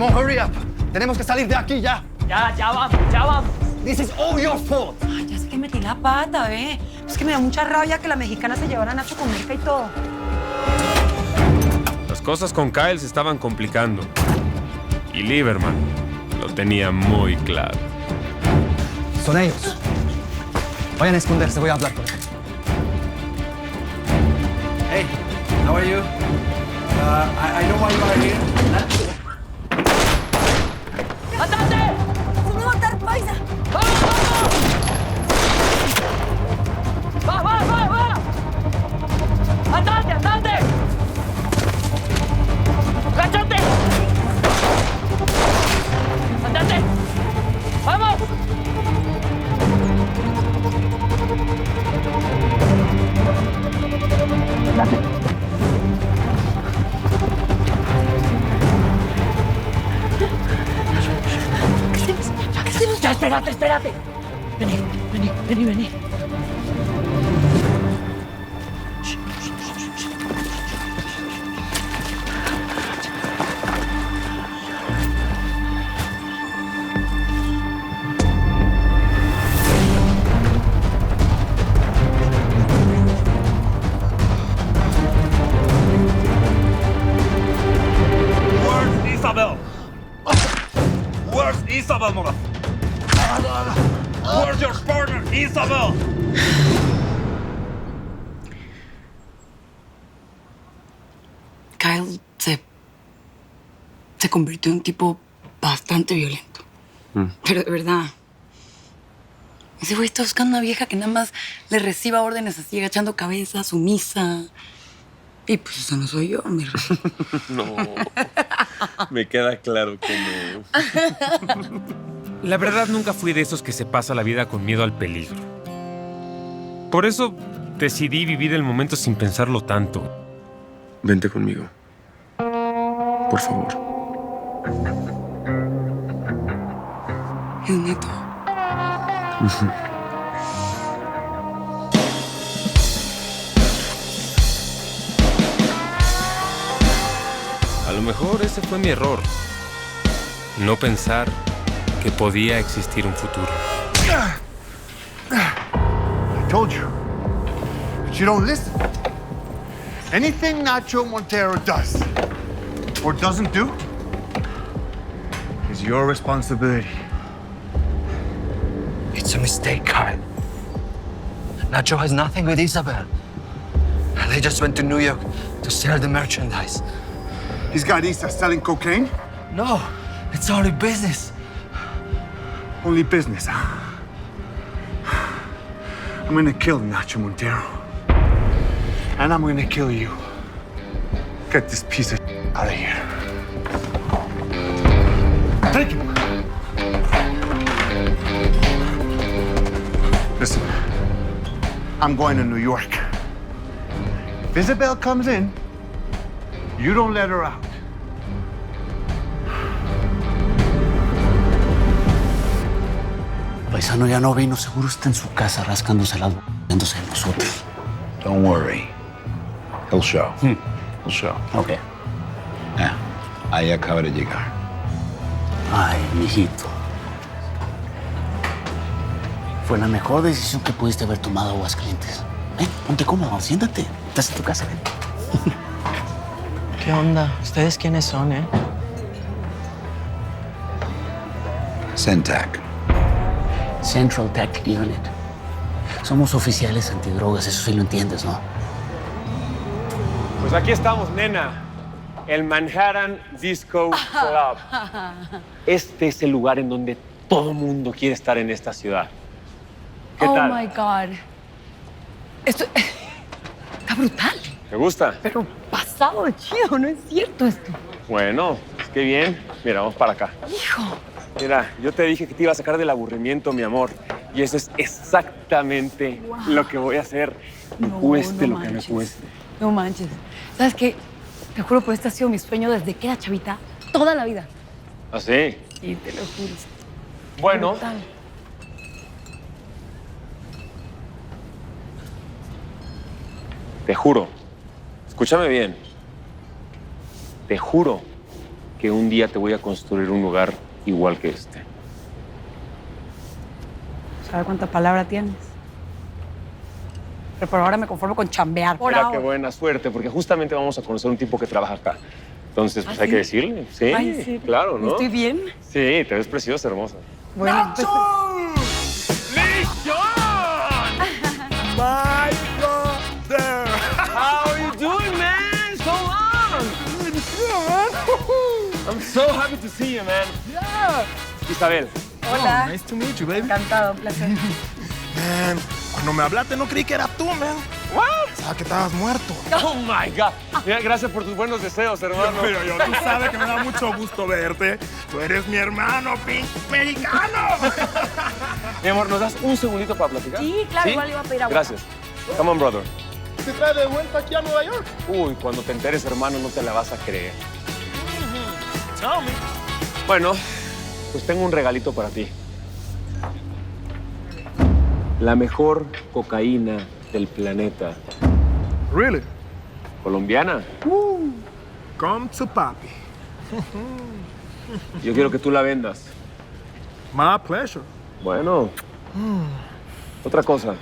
Come on, hurry up. Tenemos que salir de aquí ya. Ya vamos, ya vamos. This is all your fault. Ay, ya sé que metí la pata, ve. Es que me da mucha rabia que la mexicana se llevara a Nacho con Mirka y todo. Las cosas con Kyle se estaban complicando. Y Lieberman lo tenía muy claro. Son ellos. Vayan a esconderse, voy a hablar con ellos. Hey, how are you? I know why you are here. ¡Andate! ¡Se me va a matar, paisa! ¡Vamos, vamos! ¡Va! ¡Andate, andate! ¡Gáchate! ¡Andate! ¡Vamos! Ya, espérate. Vení. Where's Isabel? Where's Isabel, mother? Where's your partner, Isabel? Kyle se convirtió en un tipo bastante violento. Pero de verdad, ese güey está buscando una vieja que nada más le reciba órdenes así, agachando cabeza, sumisa. Y pues eso no soy yo, mi rey. No, me queda claro que no. La verdad, nunca fui de esos que se pasa la vida con miedo al peligro. Por eso decidí vivir el momento sin pensarlo tanto. Vente conmigo. Por favor. Es neto. A lo mejor ese fue mi error. No pensar que podía existir un futuro. I told you, but you don't listen. Anything Nacho Montero does or doesn't do is your responsibility. It's a mistake, Kyle. Nacho has nothing with Isabel. They just went to New York to sell the merchandise. He's got Isa selling cocaine? No, it's only business. Only business, huh? I'm gonna kill Nacho Montero. And I'm gonna kill you. Get this piece of out of here. Take him. Listen, I'm going to New York. If Isabel comes in, you don't let her out. Paisano ya no vino, seguro está en su casa rascándose las viéndose de nosotros. Don't worry. He'll show. He'll show. Ok. Ahí acaba de llegar. Ay, mijito. Fue la mejor decisión que pudiste haber tomado, Aguascalientes. Ven, ponte cómodo, siéntate. Estás en tu casa, ven. ¿Qué onda? ¿Ustedes quiénes son, Centac. Central Tactic Unit. Somos oficiales antidrogas, eso sí lo entiendes, ¿no? Pues aquí estamos, nena. El Manhattan Disco Club. Este es el lugar en donde todo mundo quiere estar en esta ciudad. ¿Qué tal? Oh my God. Esto está brutal. ¿Te gusta? Pero pasado de chido, no es cierto esto. Bueno, pues qué bien. Mira, vamos para acá. Hijo. Mira, yo te dije que te iba a sacar del aburrimiento, mi amor. Y eso es exactamente lo que voy a hacer. Me cueste lo que me cueste. No manches. ¿Sabes qué? Te juro, pues este ha sido mi sueño desde que era chavita, toda la vida. ¿Ah, sí? Sí, te lo juro. Bueno, Brutal. te juro, escúchame bien. Te juro que un día te voy a construir un lugar igual que este. ¿Sabes cuánta palabra tienes? Pero por ahora me conformo con chambear. Por Mira, ahora. qué buena suerte, porque justamente vamos a conocer un tipo que trabaja acá. Entonces, pues ¿Ah, hay sí? que decirle. Sí, Ay, sí. claro, ¿no? ¿Estoy bien? Sí, te ves preciosa, hermosa. Bueno, pues, My brother! How are you doing, man? So long! I'm so happy to see you, man. Yeah! Isabel. hola. Oh, nice to meet you, baby. Encantado, un placer. Man, cuando me hablaste no creí que era tú, man. What? Pensaba que estabas muerto. Oh, my God. Mira, gracias por tus buenos deseos, hermano. Pero tú sabes que me da mucho gusto verte. Tú eres mi hermano, mexicano. Mi amor, ¿nos das un segundito para platicar? Sí, claro, igual iba a pedir agua. Gracias. Come on, brother. ¿Te trae de vuelta aquí a Nueva York? Uy, cuando te enteres, hermano, no te la vas a creer. Tell me. Bueno, pues tengo un regalito para ti. La mejor cocaína del planeta. Really? Colombiana. Come to papi. Yo quiero que tú la vendas. My pleasure. Bueno. Otra cosa.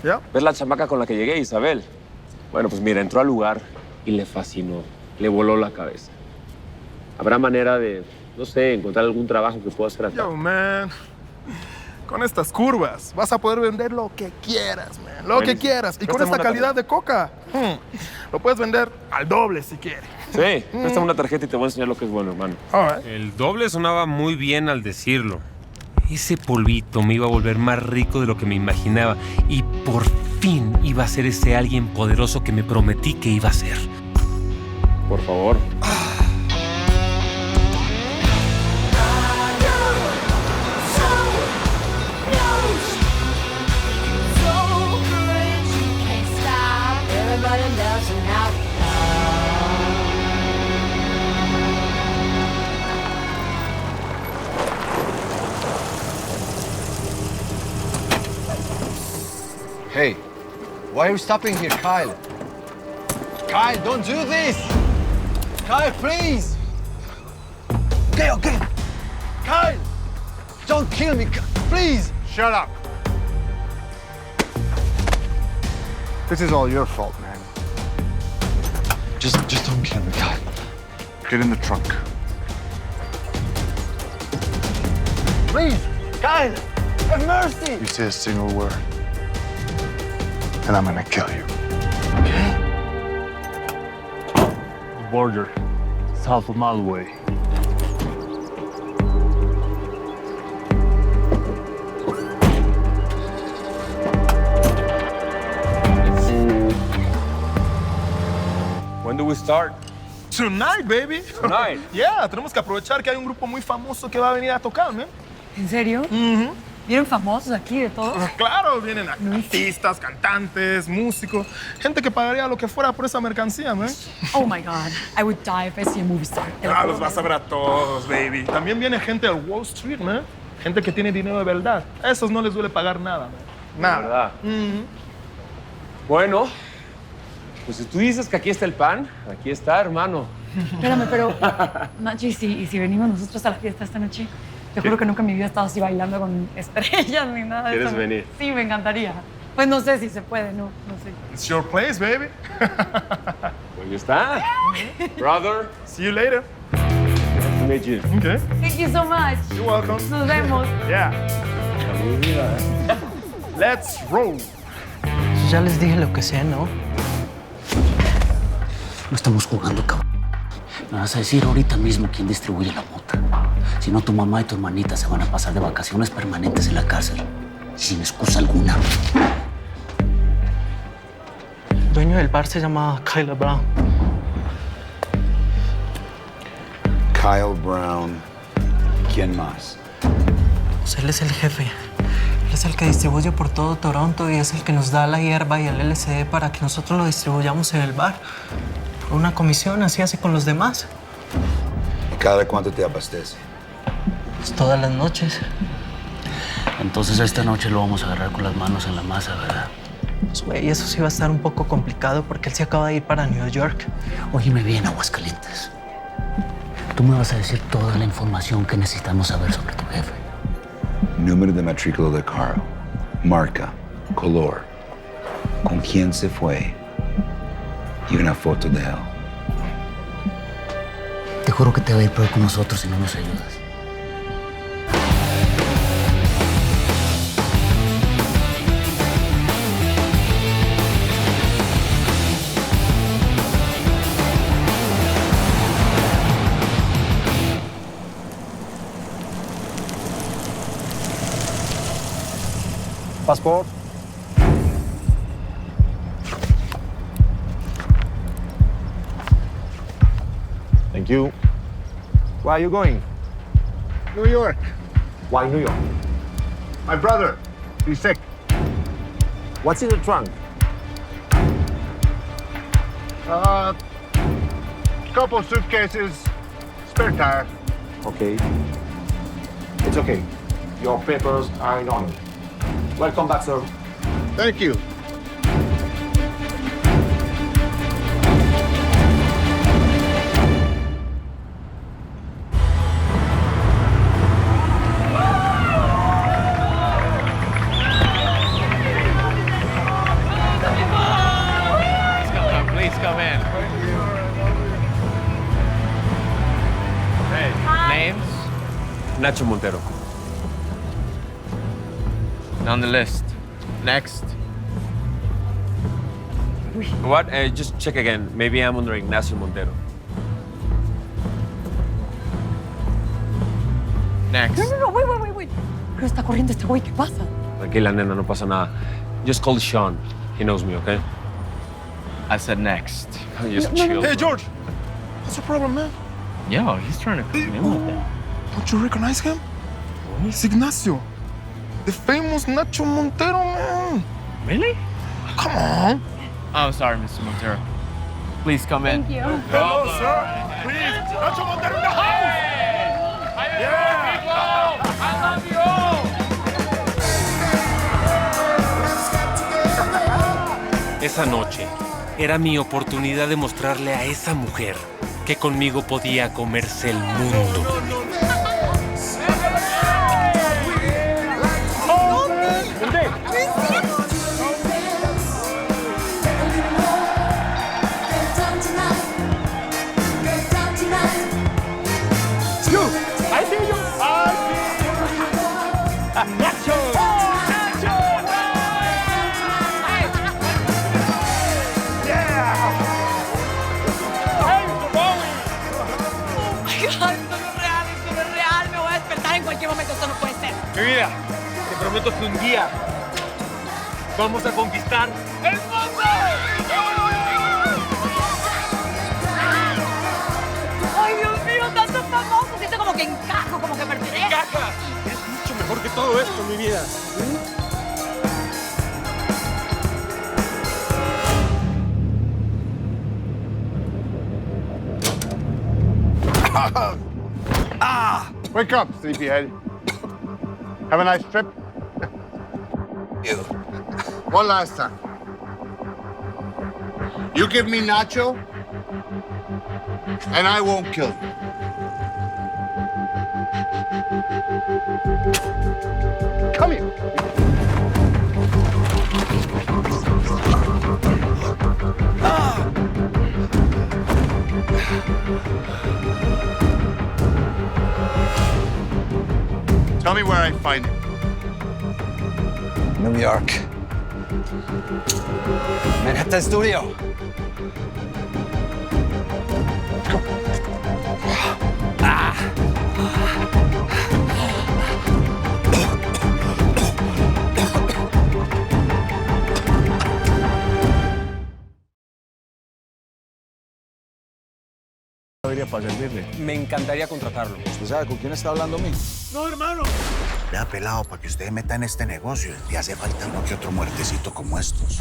Yeah. ¿Ves la chamaca con la que llegué, Isabel? Bueno, pues mira, entró al lugar y le fascinó. Le voló la cabeza. ¿Habrá manera de, no sé, encontrar algún trabajo que pueda hacer acá? Yo, man. Con estas curvas vas a poder vender lo que quieras, man. Lo que quieras. Y con Préstame esta una calidad de coca, lo puedes vender al doble si quieres. Sí, préstame una tarjeta y te voy a enseñar lo que es bueno, hermano. All right. El doble sonaba muy bien al decirlo. Ese polvito me iba a volver más rico de lo que me imaginaba. Y por fin iba a ser ese alguien poderoso que me prometí que iba a ser. Por favor. Hey, why are you stopping here, Kyle? Kyle, don't do this! Kyle, please! Okay, okay. Kyle! Don't kill me, please! Shut up. This is all your fault, man. Just don't kill me, Kyle. Get in the trunk. Please! Kyle! Have mercy! You say a single word, and I'm gonna kill you. The border, south of Malway. When do we start? Tonight, baby. Tonight. Yeah, tenemos que aprovechar que hay un grupo muy famoso que va a venir a tocar, man. ¿En serio? ¿Vienen famosos aquí de todos? Claro, vienen artistas, cantantes, músicos, gente que pagaría lo que fuera por esa mercancía, man. Oh my God, I would die if I see a movie star. Te lo juro. Los vas a ver a todos, baby. También viene gente del Wall Street, man. Gente que tiene dinero de verdad. A esos no les duele pagar nada, man. Nada. ¿Verdad? Bueno, pues si tú dices que aquí está el pan, aquí está, hermano. Espérame, pero, Nacho, ¿y si venimos nosotros a la fiesta esta noche? Te juro que nunca en mi vida he estado así bailando con estrellas ni nada de eso. ¿Quieres venir? Sí, me encantaría. Pues no sé si se puede, no sé. It's your place, baby. Pues ya está. Brother, See you later. nice to meet you. Okay. Thank you so much. You're welcome. Nos vemos. Yeah. Let's roll. Ya les dije lo que sé, ¿no? No estamos jugando, cabrón. Me vas a decir ahorita mismo quién distribuye la mota. Si no, tu mamá y tu hermanita se van a pasar de vacaciones permanentes en la cárcel. Sin excusa alguna. El dueño del bar se llama Kyle Brown. Kyle Brown. ¿Quién más? Pues él es el jefe. Él es el que distribuye por todo Toronto y es el que nos da la hierba y el LSD para que nosotros lo distribuyamos en el bar. Por una comisión, así hace con los demás. ¿Y cada cuánto te abastece? Pues todas las noches. Entonces esta noche lo vamos a agarrar con las manos en la masa, ¿verdad? Pues, güey, eso sí va a estar un poco complicado porque él se acaba de ir para New York. Óyeme bien, Aguascalientes. Tú me vas a decir toda la información que necesitamos saber sobre tu jefe. Número de matrícula de carro, marca, color, con quién se fue y una foto de él. Te juro que te va a ir peor con nosotros si no nos ayudas. Passport. Thank you. Where are you going? New York. Why New York? My brother. He's sick. What's in the trunk? Couple suitcases, spare tire. Okay. It's okay. Your papers are in order. Welcome back, sir. Thank you. Please come in. Hey, names? Nacho Montero. On the list. Next. What? Just check again. Maybe I'm under Ignacio Montero. Next. No, wait. Pero está corriendo este güey, ¿qué pasa? Tranquila, nena, no pasa nada. Just call Sean. He knows me, okay? I said next. Just chill. Hey, George. What's the problem, man? Yo, he's trying to come in with that. Don't you recognize him? It's Ignacio. The famous Nacho Montero, man. Really? Come on. I'm sorry, Mr. Montero. Please come in. Thank you. Hello, sir. Please. Nacho Montero in the house. Esa noche era mi oportunidad de mostrarle a esa mujer que conmigo podía comerse el mundo. Esto no es real. Me voy a despertar en cualquier momento. Esto no puede ser. Mi vida, te prometo que un día vamos a conquistar el mundo. Ay, Dios mío, tanto famoso. Siento como que encajo, como que pertenezco. ¡Encaja! Es mucho mejor que todo esto, mi vida. Wake up, sleepyhead. Have a nice trip. You. One last time. You give me Nacho, and I won't kill you. Come here. Tell me where I find him. New York. Manhattan Studio. Me encantaría contratarlo. ¿Usted sabe con quién está hablando a mí? Vea, pelado, para que usted meta en este negocio, le hace falta uno que otro muertecito como estos.